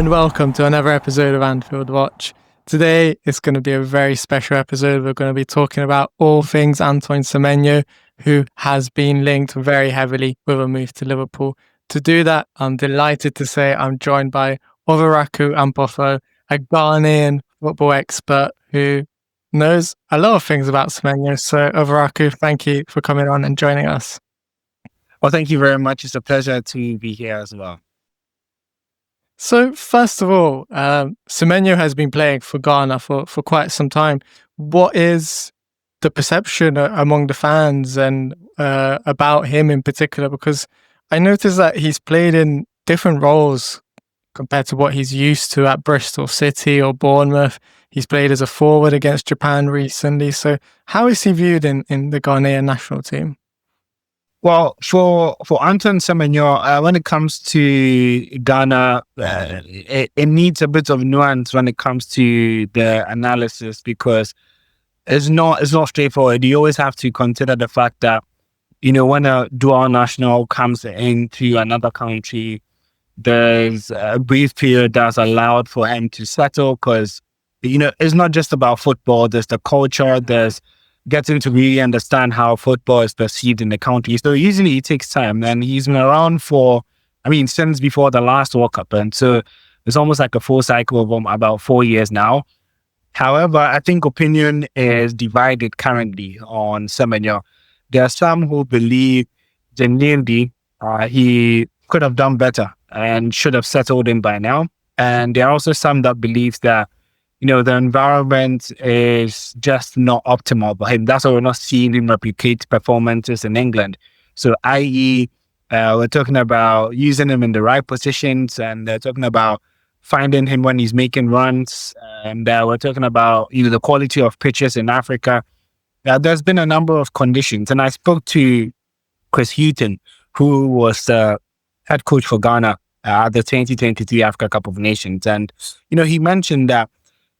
and welcome to another episode of Anfield Watch. Today, it's going to be a very special episode. We're going to be talking about all things Antoine Semenyo, who has been linked very heavily with a move to Liverpool. To do that, I'm delighted to say I'm joined by Owuraku Ampofo, a Ghanaian football expert who knows a lot of things about Semenyo. So, Owuraku, thank you for coming on and joining us. Well, thank you very much. It's a pleasure to be here as well. So, first of all, Semenyo has been playing for Ghana for quite some time. What is the perception among the fans and about him in particular? Because I noticed that he's played in different roles compared to what he's used to at Bristol City or Bournemouth. He's played as a forward against Japan recently. So how is he viewed in the Ghanaian national team? Well, for Antoine Semenyo, when it comes to Ghana, it needs a bit of nuance when it comes to the analysis, because it's not straightforward. You always have to consider the fact that, when a dual national comes into another country, there's a brief period that's allowed for him to settle, because, it's not just about football. There's the culture, there's getting to really understand how football is perceived in the country. So usually it takes time, and he's been around since before the last World Cup. And so it's almost like a full cycle of about 4 years now. However, I think opinion is divided currently on Semenyo. There are some who believe genuinely he could have done better and should have settled in by now. And there are also some that believe that the environment is just not optimal for him. That's why we're not seeing him replicate performances in England. So, i.e., we're talking about using him in the right positions, and they're talking about finding him when he's making runs. And we're talking about, the quality of pitches in Africa. There's been a number of conditions. And I spoke to Chris Hughton, who was the head coach for Ghana at the 2023 Africa Cup of Nations. And, he mentioned that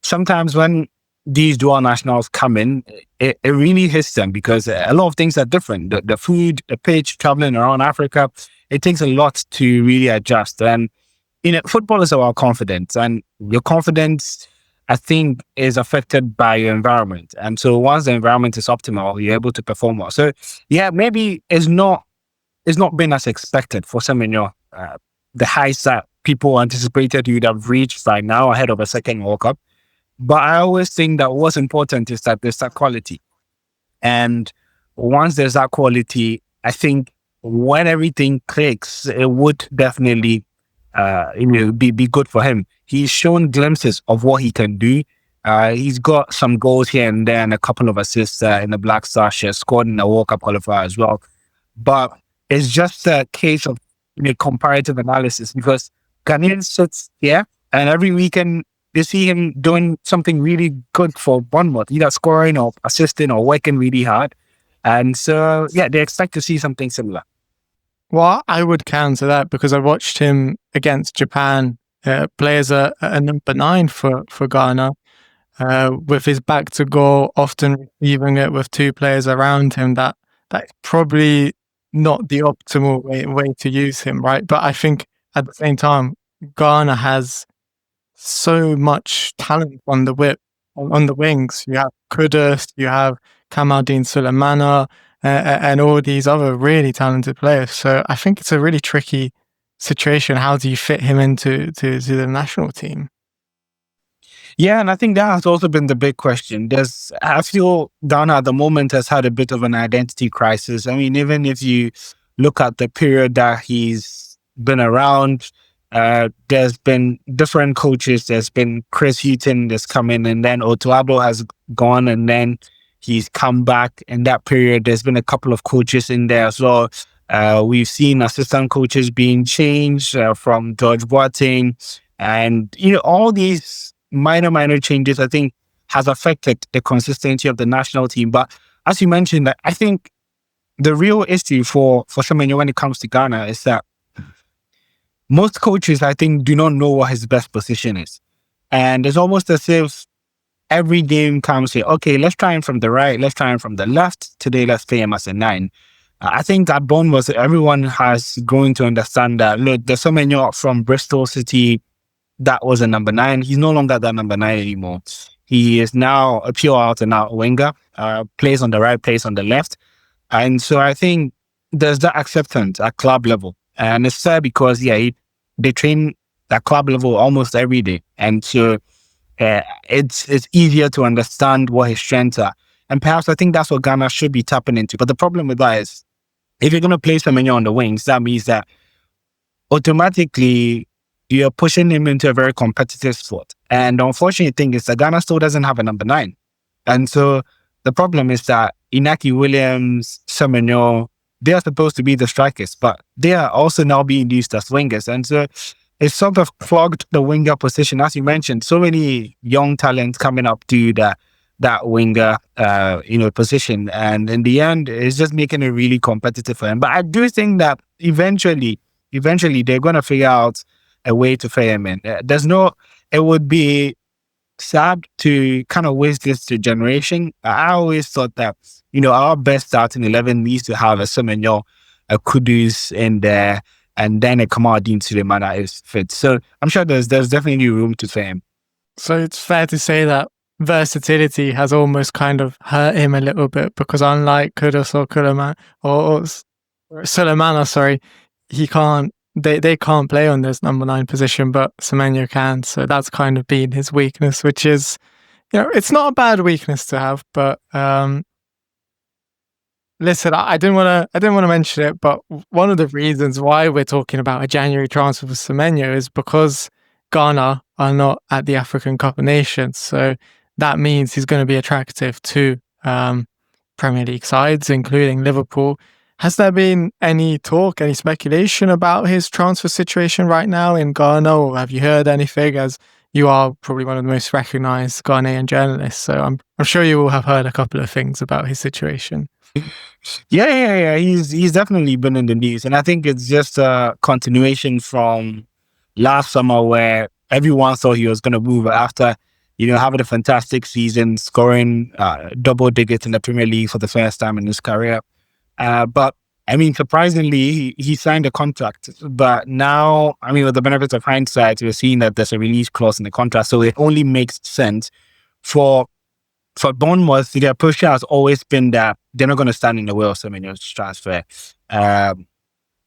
sometimes when these dual nationals come in, it really hits them, because a lot of things are different. The food, the pitch, traveling around Africa, it takes a lot to really adjust. And, football is about confidence, and your confidence, I think, is affected by your environment. And so once the environment is optimal, you're able to perform well. So yeah, maybe it's not been as expected for Semenyo. The heights that people anticipated he would have reached by now ahead of a second World Cup. But I always think that what's important is that there's that quality. And once there's that quality, I think when everything clicks, it would definitely be good for him. He's shown glimpses of what he can do. He's got some goals here and there and a couple of assists in the Black Star shirt, scored in the World Cup qualifier as well. But it's just a case of comparative analysis, because Ghanaian sits here and every weekend they see him doing something really good for Bournemouth, either scoring or assisting or working really hard. And so, yeah, they expect to see something similar. Well, I would counter that, because I watched him against Japan play as a number 9 for Ghana, with his back to goal, often receiving it with 2 players around him. That's probably not the optimal way to use him, right? But I think at the same time, Ghana has so much talent on the wings. You have Kudus, you have Kamaldeen Sulemana, and all these other really talented players. So I think it's a really tricky situation. How do you fit him into the national team? Yeah, and I think that has also been the big question. I feel Ghana at the moment has had a bit of an identity crisis. I mean, even if you look at the period that he's been around, there's been different coaches. There's been Chris Hughton that's come in, and then Otuabo has gone, and then he's come back. In that period, there's been a couple of coaches in there as well. We've seen assistant coaches being changed from George Boateng, and all these minor changes, I think, has affected the consistency of the national team. But as you mentioned, I think the real issue for Semenyo when it comes to Ghana is that most coaches, I think, do not know what his best position is. And it's almost as if every game comes here, okay, let's try him from the right, let's try him from the left. Today, let's play him as a 9. I think at Bournemouth, everyone has grown to understand that, look, the Semenyo from Bristol City that was a number 9. He's no longer that number 9 anymore. He is now a pure out and out winger, plays on the right, plays on the left. And so I think there's that acceptance at club level. And it's fair because, they train at club level almost every day. And so it's easier to understand what his strengths are. And perhaps I think that's what Ghana should be tapping into. But the problem with that is, if you're going to play Semenyo on the wings, that means that automatically you're pushing him into a very competitive spot. And the unfortunate thing is that Ghana still doesn't have a number 9. And so the problem is that Inaki Williams, Semenyo, they are supposed to be the strikers, but they are also now being used as wingers. And so it's sort of clogged the winger position. As you mentioned, so many young talents coming up to that winger, position. And in the end, it's just making it really competitive for him. But I do think that eventually they're going to figure out a way to fit him in. It would be sad to kind of waste this generation. I always thought that, our best starting 11 needs to have a Semenyo, a Kudus in there, and then a Kamaldeen Suleiman that is fit. So I'm sure there's definitely room to fit him. So it's fair to say that versatility has almost kind of hurt him a little bit, because unlike Kudus or Suleiman, or Sulemana, they can't play on this number 9 position, but Semenyo can. So that's kind of been his weakness, which is, it's not a bad weakness to have. But listen, I didn't want to mention it, but one of the reasons why we're talking about a January transfer for Semenyo is because Ghana are not at the African Cup of Nations. So that means he's going to be attractive to Premier League sides, including Liverpool. Has there been any talk, any speculation about his transfer situation right now in Ghana, or have you heard anything, as you are probably one of the most recognised Ghanaian journalists? So I'm sure you will have heard a couple of things about his situation. Yeah. He's definitely been in the news. And I think it's just a continuation from last summer, where everyone thought he was going to move after, having a fantastic season, scoring double digits in the Premier League for the first time in his career. But I mean, surprisingly, he signed a contract. But now, with the benefit of hindsight, we're seeing that there's a release clause in the contract. So it only makes sense for Bournemouth. Their push has always been that they're not going to stand in the way of Semenyo's transfer.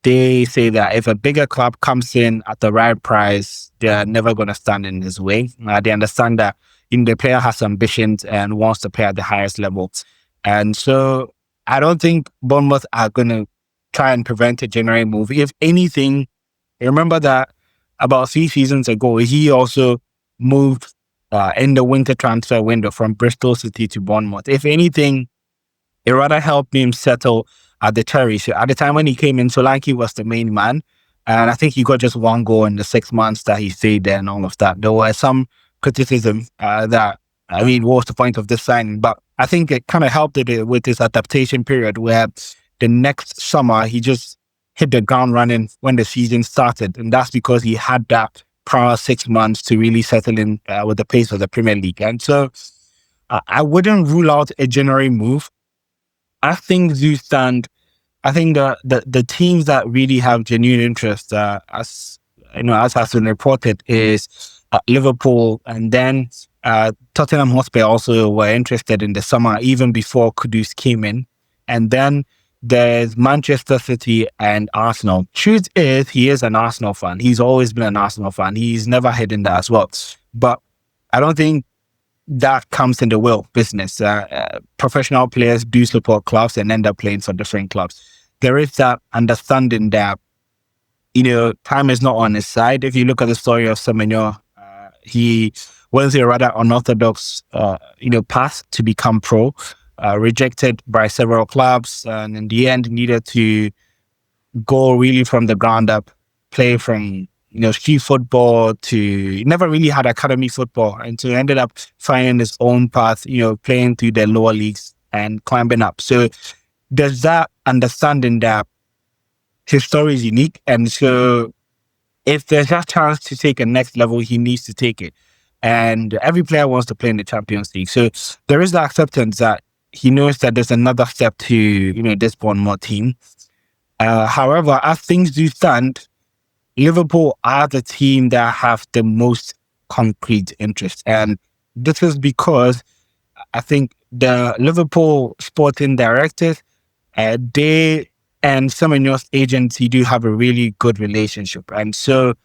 They say that if a bigger club comes in at the right price, they're never going to stand in his way. They understand that the player has ambitions and wants to play at the highest level. And so I don't think Bournemouth are going to try and prevent a January move. If anything, remember that about 3 seasons ago, he also moved in the winter transfer window from Bristol City to Bournemouth. If anything, it rather helped him settle at the Cherry. So at the time when he came in, Solanke was the main man. And I think he got just 1 goal in the 6 months that he stayed there and all of that. There was some criticism that, what was the point of this signing? But I think it kind of helped it with his adaptation period, where the next summer he just hit the ground running when the season started. And that's because he had that prior 6 months to really settle in with the pace of the Premier League. And so I wouldn't rule out a January move. As things do stand, I think the teams that really have genuine interest, as has been reported, is Liverpool, and then Tottenham Hotspur also were interested in the summer, even before Kudus came in. And then there's Manchester City and Arsenal. Truth is, he is an Arsenal fan. He's always been an Arsenal fan. He's never hidden that as well. But I don't think that comes in the way of business. Professional players do support clubs and end up playing for different clubs. There is that understanding that, time is not on his side. If you look at the story of Semenyo, he went a rather unorthodox, path to become pro, rejected by several clubs, and in the end needed to go really from the ground up, play from street football to never really had academy football, and so ended up finding his own path, playing through the lower leagues and climbing up. So there's that understanding that his story is unique, and so if there's a chance to take a next level, he needs to take it. And every player wants to play in the Champions League, so there is the acceptance that he knows that there's another step to this Bournemouth team. However, as things do stand, Liverpool are the team that have the most concrete interest. And this is because I think the Liverpool sporting directors, they and Semenyo's agency do have a really good relationship. And so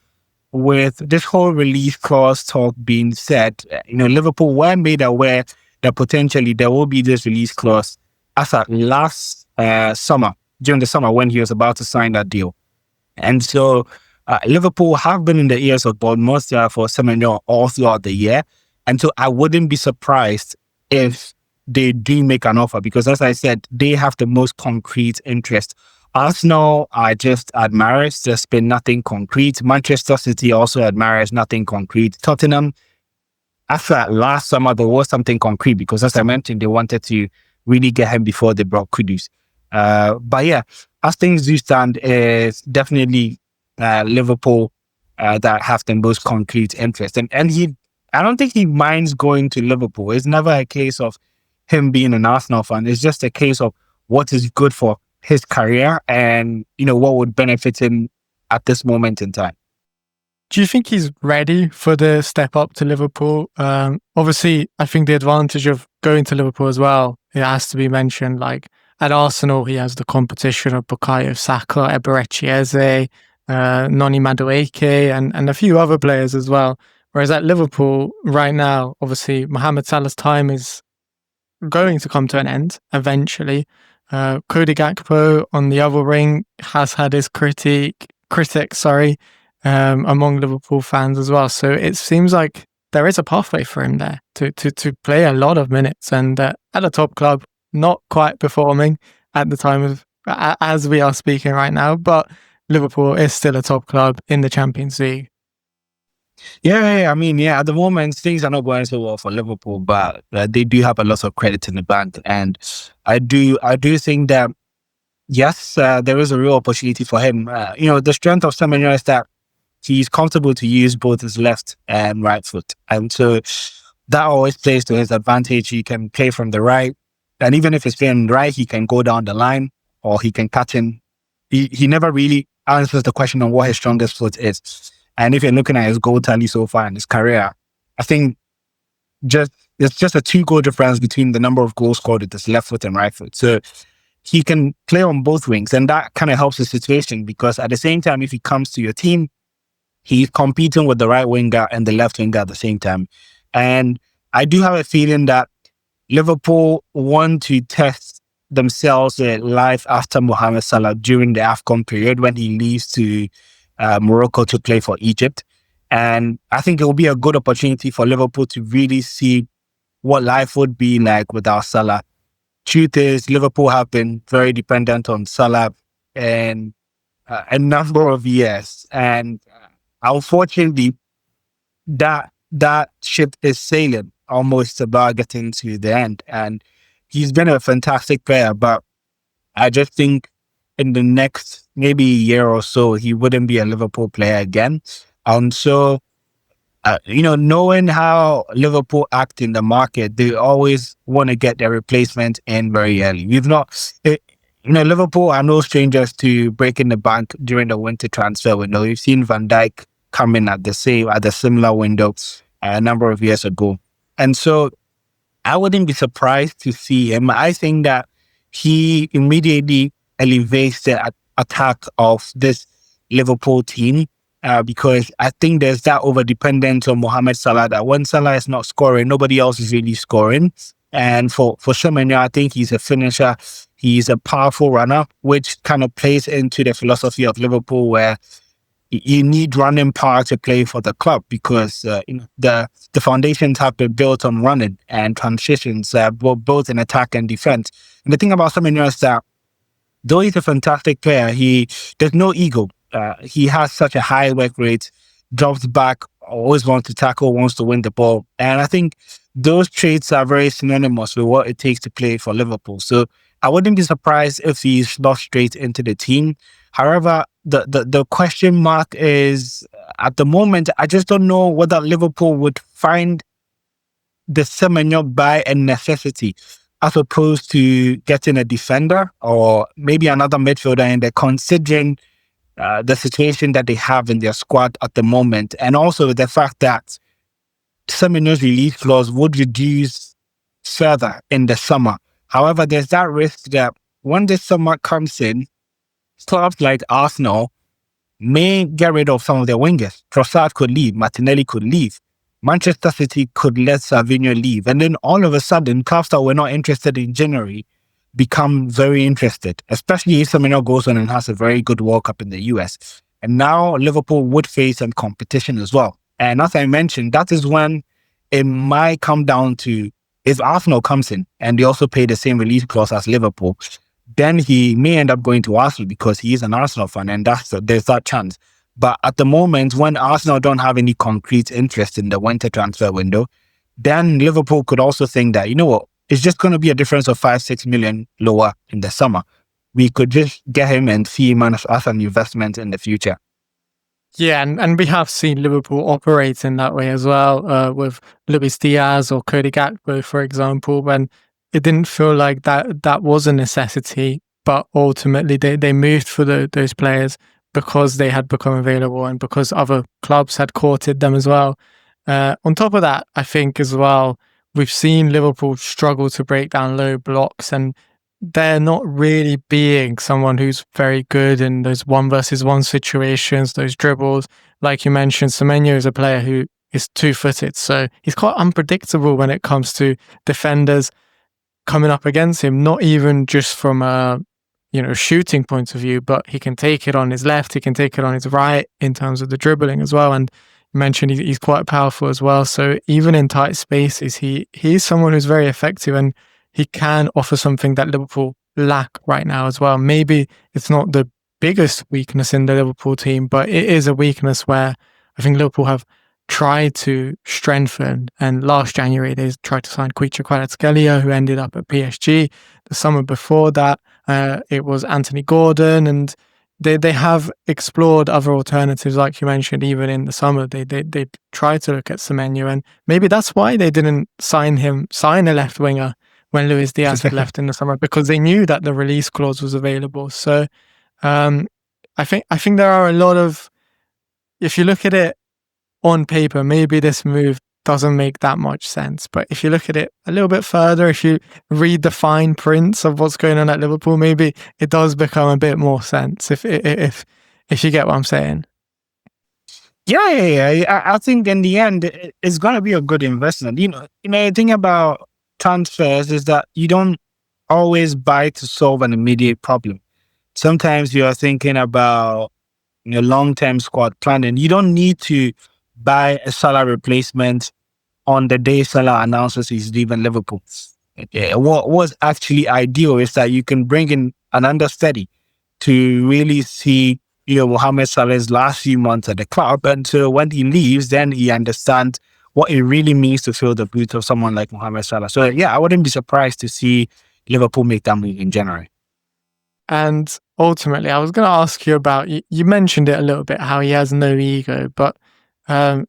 with this whole release clause talk being said, Liverpool were made aware that potentially there will be this release clause as at last summer, during the summer when he was about to sign that deal. And so Liverpool have been in the ears of Bournemouth for Semenyo all throughout the year. And so I wouldn't be surprised if they do make an offer because, as I said, they have the most concrete interest. Arsenal are just admirers. There's been nothing concrete. Manchester City also admires nothing concrete. Tottenham, after last summer, there was something concrete because, as I mentioned, they wanted to really get him before they brought Kudus. But yeah, as things do stand, is definitely Liverpool that have the most concrete interest. And I don't think he minds going to Liverpool. It's never a case of him being an Arsenal fan. It's just a case of what is good for his career and, what would benefit him at this moment in time. Do you think he's ready for the step up to Liverpool? Obviously, I think the advantage of going to Liverpool as well, it has to be mentioned, like at Arsenal, he has the competition of Bukayo Saka, Eberechi Eze, Noni Madueke, and a few other players as well. Whereas at Liverpool right now, obviously, Mohamed Salah's time is going to come to an end eventually. Cody Gakpo on the other wing has had his critics, among Liverpool fans as well. So it seems like there is a pathway for him there to play a lot of minutes and at a top club, not quite performing at the time of as we are speaking right now, but Liverpool is still a top club in the Champions League. Yeah. I mean, at the moment, things are not going so well for Liverpool, but they do have a lot of credit in the bank. And I do think that, yes, there is a real opportunity for him. The strength of Semenyo is that he's comfortable to use both his left and right foot. And so that always plays to his advantage. He can play from the right. And even if he's playing right, he can go down the line or he can cut in. He never really answers the question on what his strongest foot is. And if you're looking at his goal tally so far in his career, I think it's just a 2-goal difference between the number of goals scored with his left foot and right foot. So he can play on both wings. And that kind of helps the situation because at the same time, if he comes to your team, he's competing with the right winger and the left winger at the same time. And I do have a feeling that Liverpool want to test themselves live after Mohamed Salah during the AFCON period when he leaves to Morocco to play for Egypt. And I think it will be a good opportunity for Liverpool to really see what life would be like without Salah. Truth is, Liverpool have been very dependent on Salah in a number of years. And unfortunately, that ship is sailing almost about getting to the end. And he's been a fantastic player, but I just think in the next maybe year or so, he wouldn't be a Liverpool player again. And so, knowing how Liverpool act in the market, they always want to get their replacement in very early. Liverpool are no strangers to breaking the bank during the winter transfer window. We've seen Van Dijk come in at the similar window a number of years ago. And so I wouldn't be surprised to see him. I think that he immediately elevates the attack of this Liverpool team because I think there's that over-dependence on Mohamed Salah that when Salah is not scoring, nobody else is really scoring. And for Semenyo, I think he's a finisher. He's a powerful runner, which kind of plays into the philosophy of Liverpool where you need running power to play for the club because the foundations have been built on running and transitions, both in attack and defense. And the thing about Semenyo is that though he's a fantastic player, there's no ego. He has such a high work rate, drops back, always wants to tackle, wants to win the ball. And I think those traits are very synonymous with what it takes to play for Liverpool. So I wouldn't be surprised if he's lost straight into the team. However, the question mark is, at the moment, I just don't know whether Liverpool would find the Semenyo by a necessity as opposed to getting a defender or maybe another midfielder in there, considering the situation that they have in their squad at the moment, and also the fact that Semenyo's release clause would reduce further in the summer. However, there's that risk that when this summer comes in, clubs like Arsenal may get rid of some of their wingers. Trossard could leave, Martinelli could leave, Manchester City could let Savinho leave, and then all of a sudden, clubs that were not interested in January become very interested, especially if Semenyo goes on and has a very good World Cup in the US. And now Liverpool would face some competition as well. And as I mentioned, that is when it might come down to, if Arsenal comes in and they also pay the same release clause as Liverpool, then he may end up going to Arsenal because he is an Arsenal fan, and there's that chance. But at the moment, when Arsenal don't have any concrete interest in the winter transfer window, then Liverpool could also think that, you know what, it's just going to be a difference of 5-6 million lower in the summer. We could just get him and see him as an investment in the future. Yeah, and we have seen Liverpool operate in that way as well, with Luis Diaz or Cody Gakpo, for example, when it didn't feel like that was a necessity, but ultimately they moved for those players because they had become available and because other clubs had courted them as well. On top of that, I think as well, we've seen Liverpool struggle to break down low blocks, and they're not really being someone who's very good in those 1-versus-1 situations, those dribbles. Like you mentioned, Semenyo is a player who is 2-footed, so he's quite unpredictable when it comes to defenders coming up against him, not even just from a shooting point of view, but he can take it on his left, he can take it on his right in terms of the dribbling as well. And you mentioned he's quite powerful as well. So even in tight spaces, he's someone who's very effective, and he can offer something that Liverpool lack right now as well. Maybe it's not the biggest weakness in the Liverpool team, but it is a weakness where I think Liverpool have tried to strengthen. And last January, they tried to sign Kwicha Kvaratskhelia, who ended up at PSG. The summer before that, it was Anthony Gordon, and they have explored other alternatives, like you mentioned. Even in the summer, they tried to look at Semenyo, and maybe that's why they didn't sign a left winger when Luis Diaz had left in the summer, because they knew that the release clause was available. So I think there are a lot of, if you look at it on paper, maybe this move doesn't make that much sense. But if you look at it a little bit further, if you read the fine prints of what's going on at Liverpool, maybe it does become a bit more sense, if you get what I'm saying. Yeah. I think in the end, it's going to be a good investment. The thing about transfers is that you don't always buy to solve an immediate problem. Sometimes you are thinking about long-term squad planning. You don't need to buy a Salah replacement on the day Salah announces he's leaving Liverpool. What was actually ideal is that you can bring in an understudy to really see Mohamed Salah's last few months at the club, and so when he leaves, then he understands what it really means to fill the boots of someone like Mohamed Salah. So yeah, I wouldn't be surprised to see Liverpool make that move in January. And ultimately, I was going to ask you about, you mentioned it a little bit, how he has no ego, but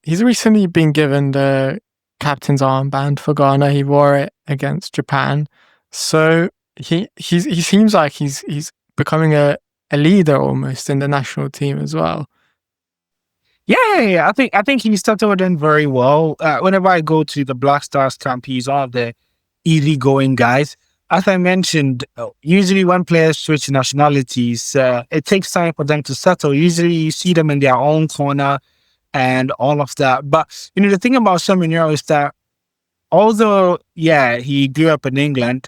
he's recently been given the captain's armband for Ghana. He wore it against Japan. So he seems like he's becoming a leader almost in the national team as well. Yeah. I think he started in very well. Whenever I go to the Black Stars camp, he's one of the easygoing guys. As I mentioned, usually when players switch nationalities, it takes time for them to settle. Usually you see them in their own corner and all of that. But, the thing about Semenyo is that although, he grew up in England,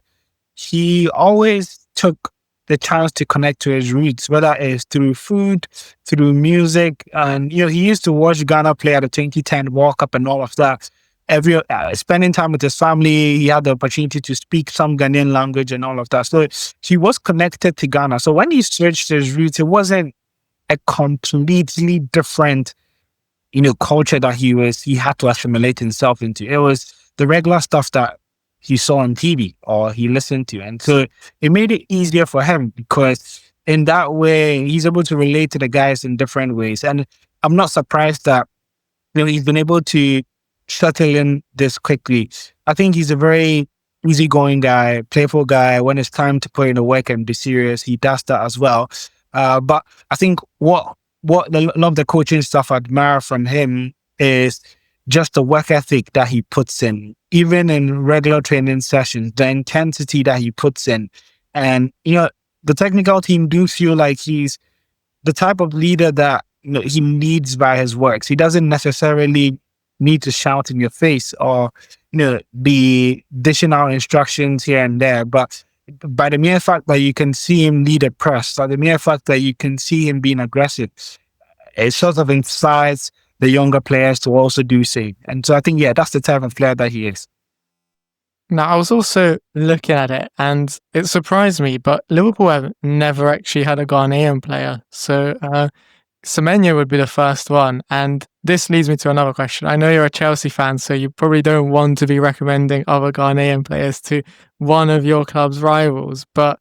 he always took the chance to connect to his roots, whether it's through food, through music. And, he used to watch Ghana play at the 2010 World Cup and all of that. Spending time with his family, he had the opportunity to speak some Ghanaian language and all of that. So he was connected to Ghana. So when he switched his roots, it wasn't a completely different, culture that he had to assimilate himself into. It was the regular stuff that he saw on TV or he listened to. And so it made it easier for him, because in that way, he's able to relate to the guys in different ways. And I'm not surprised that, he's been able to settle in this quickly. I think he's a very easygoing guy, playful guy. When it's time to put in the work and be serious, he does that as well. But I think what a lot of the coaching stuff I admire from him is just the work ethic that he puts in, even in regular training sessions, the intensity that he puts in. And, the technical team do feel like he's the type of leader that he leads by his works. He doesn't necessarily need to shout in your face or, be dishing out instructions here and there. But by the mere fact that you can see him lead a press, by the mere fact that you can see him being aggressive, it sort of incites the younger players to also do same. And so I think, that's the type of player that he is. Now, I was also looking at it and it surprised me, but Liverpool have never actually had a Ghanaian player. So Semenyo would be the first one. And this leads me to another question. I know you're a Chelsea fan, so you probably don't want to be recommending other Ghanaian players to one of your club's rivals. But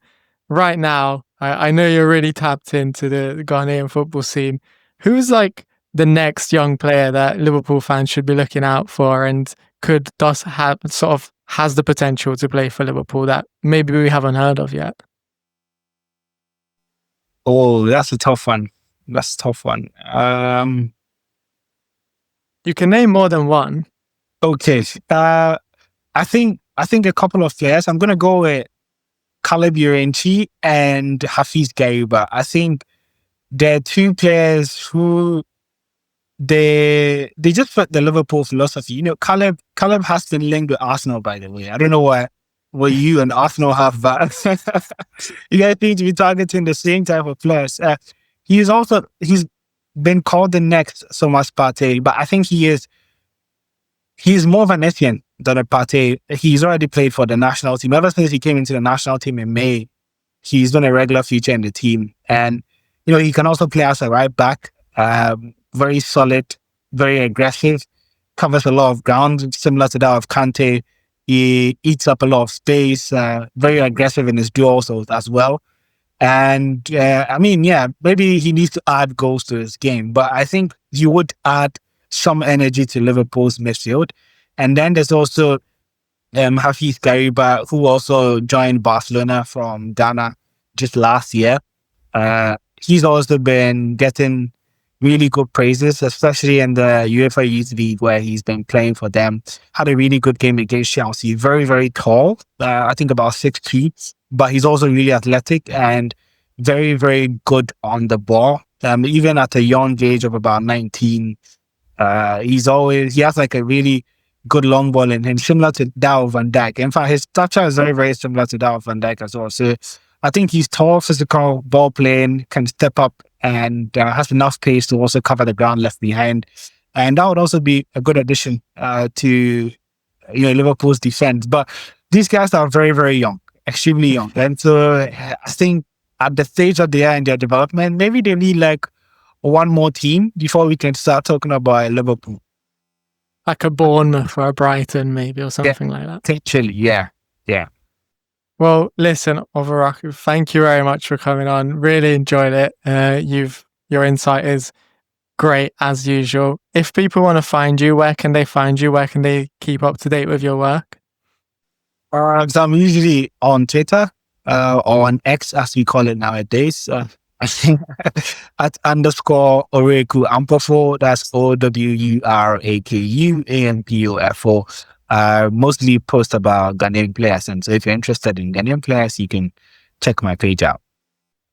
right now, I know you're really tapped into the Ghanaian football scene. Who's like the next young player that Liverpool fans should be looking out for and has the potential to play for Liverpool that maybe we haven't heard of yet? Oh, that's a tough one. You can name more than one. Okay. I think a couple of players. I'm gonna go with Caleb Urenchi and Hafiz Gariba. I think they're two players who they just fit the Liverpool philosophy. Caleb has been linked with Arsenal, by the way. I don't know what you and Arsenal have, but you guys seem to be targeting the same type of players. He's been called the next Thomas Partey, but I think he's more of an Etienne than a Partey. He's already played for the national team. Ever since he came into the national team in May, he's been a regular feature in the team. And, he can also play as a right back. Very solid, very aggressive, covers a lot of ground, similar to that of Kante. He eats up a lot of space, very aggressive in his duels as well. And maybe he needs to add goals to his game, but I think you would add some energy to Liverpool's midfield. And then there's also Hafiz Gariba, who also joined Barcelona from Ghana just last year. He's also been getting really good praises, especially in the UEFA Youth League where he's been playing for them. Had a really good game against Chelsea. Very, very tall. I think about 6'2", but he's also really athletic and very, very good on the ball. Even at a young age of about 19, he has like a really good long ball in him, similar to that of Van Dijk. In fact, his stature is very, very similar to that of Van Dijk as well. So I think he's tall, physical, ball playing, can step up, and has enough pace to also cover the ground left behind. And that would also be a good addition to Liverpool's defense. But these guys are very, very young, extremely young. And so I think at the stage that they are in their development, maybe they need like one more team before we can start talking about Liverpool. Like a Bournemouth or a Brighton maybe, or something like that. Potentially, yeah. Well, listen, Owuraku, thank you very much for coming on. Really enjoyed it. Your insight is great as usual. If people want to find you, where can they find you? Where can they keep up to date with your work? So I'm usually on Twitter or on X, as we call it nowadays. I think at _Owuraku Ampofo. That's Owuraku Ampofo. Mostly post about Ghanaian players, and so if you're interested in Ghanaian players, you can check my page out.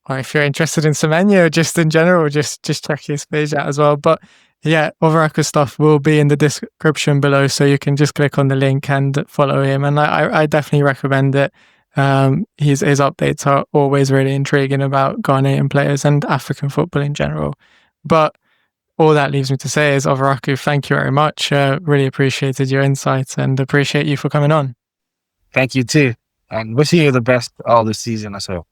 Or if you're interested in Semenyo, just in general, just check his page out as well. But yeah, Owuraku stuff will be in the description below, so you can just click on the link and follow him. And I definitely recommend it. His updates are always really intriguing about Ghanaian players and African football in general. But all that leaves me to say is, Owuraku, thank you very much. Really appreciated your insights and appreciate you for coming on. Thank you too. And wishing you the best all this season as well.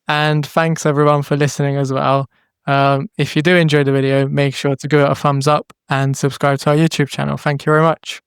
And thanks everyone for listening as well. If you do enjoy the video, make sure to give it a thumbs up and subscribe to our YouTube channel. Thank you very much.